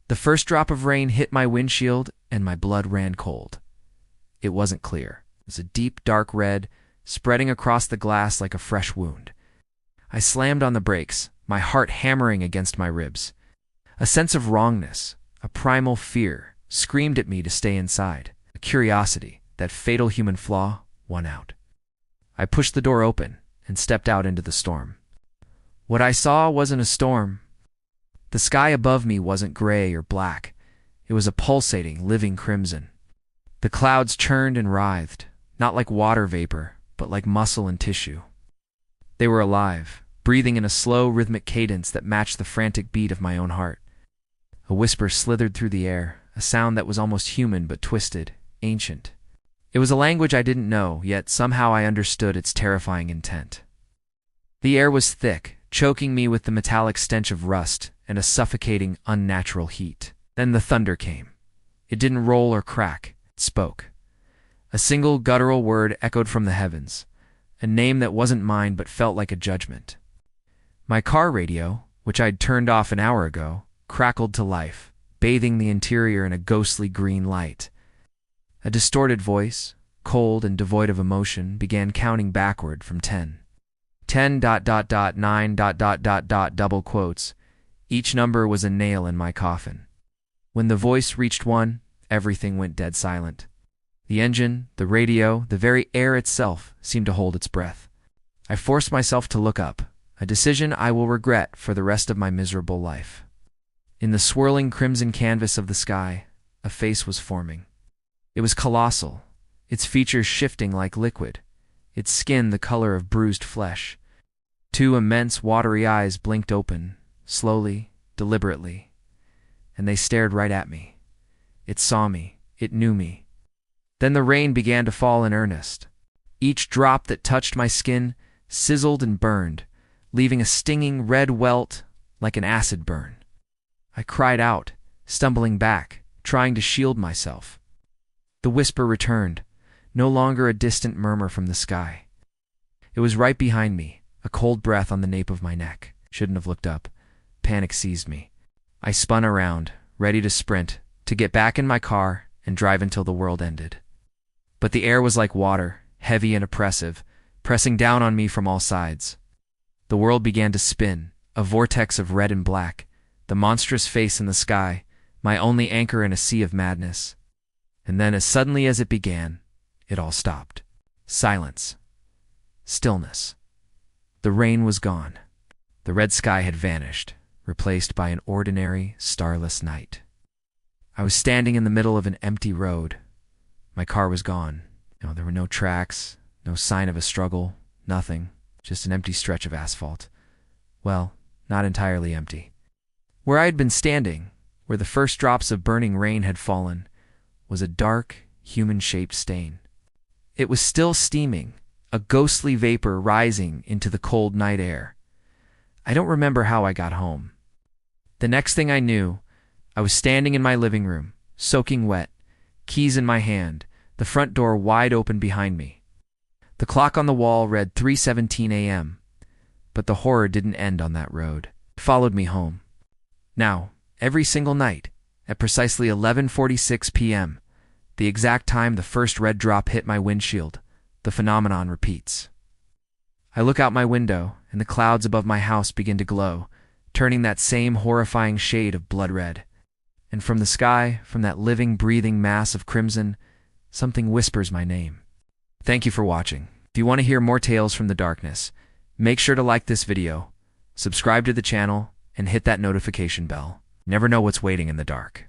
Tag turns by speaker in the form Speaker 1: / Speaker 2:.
Speaker 1: The first drop of rain hit my windshield, and my blood ran cold. It wasn't clear. It was a deep, dark red, spreading across the glass like a fresh wound. I slammed on the brakes, my heart hammering against my ribs. A sense of wrongness, a primal fear, screamed at me to stay inside. A curiosity, that fatal human flaw, won out. I pushed the door open and stepped out into the storm. What I saw wasn't a storm. The sky above me wasn't gray or black. It was a pulsating, living crimson. The clouds churned and writhed, not like water vapor, but like muscle and tissue. They were alive, breathing in a slow, rhythmic cadence that matched the frantic beat of my own heart. A whisper slithered through the air, a sound that was almost human but twisted, ancient. It was a language I didn't know, yet somehow I understood its terrifying intent. The air was thick, choking me with the metallic stench of rust and a suffocating, unnatural heat. Then the thunder came. It didn't roll or crack, it spoke. A single guttural word echoed from the heavens, a name that wasn't mine but felt like a judgment. My car radio, which I'd turned off an hour ago, crackled to life, bathing the interior in a ghostly green light. A distorted voice, cold and devoid of emotion, began counting backward from 10. 10.9. Double quotes. Each number was a nail in my coffin. When the voice reached 1, everything went dead silent. The engine, the radio, the very air itself seemed to hold its breath. I forced myself to look up, a decision I will regret for the rest of my miserable life. In the swirling crimson canvas of the sky, a face was forming. It was colossal, its features shifting like liquid, its skin the color of bruised flesh. Two immense, watery eyes blinked open, slowly, deliberately, and they stared right at me. It saw me, it knew me. Then the rain began to fall in earnest. Each drop that touched my skin sizzled and burned, leaving a stinging red welt like an acid burn. I cried out, stumbling back, trying to shield myself. The whisper returned, no longer a distant murmur from the sky. It was right behind me, a cold breath on the nape of my neck. Shouldn't have looked up. Panic seized me. I spun around, ready to sprint, to get back in my car and drive until the world ended. But the air was like water, heavy and oppressive, pressing down on me from all sides. The world began to spin, a vortex of red and black, the monstrous face in the sky, my only anchor in a sea of madness. And then, as suddenly as it began, it all stopped. Silence. Stillness. The rain was gone. The red sky had vanished, replaced by an ordinary, starless night. I was standing in the middle of an empty road. My car was gone. There were no tracks, no sign of a struggle, nothing, just an empty stretch of asphalt. Well, not entirely empty. Where I had been standing, where the first drops of burning rain had fallen, was a dark, human-shaped stain. It was still steaming, a ghostly vapor rising into the cold night air. I don't remember how I got home. The next thing I knew, I was standing in my living room, soaking wet, keys in my hand, the front door wide open behind me. The clock on the wall read 3:17 a.m., but the horror didn't end on that road. It followed me home. Now, every single night, at precisely 11:46 p.m., the exact time the first red drop hit my windshield, the phenomenon repeats. I look out my window, and the clouds above my house begin to glow, turning that same horrifying shade of blood red. And from the sky, from that living, breathing mass of crimson, something whispers my name. Thank you for watching. If you want to hear more tales from the darkness, make sure to like this video, subscribe to the channel, and hit that notification bell. Never know what's waiting in the dark.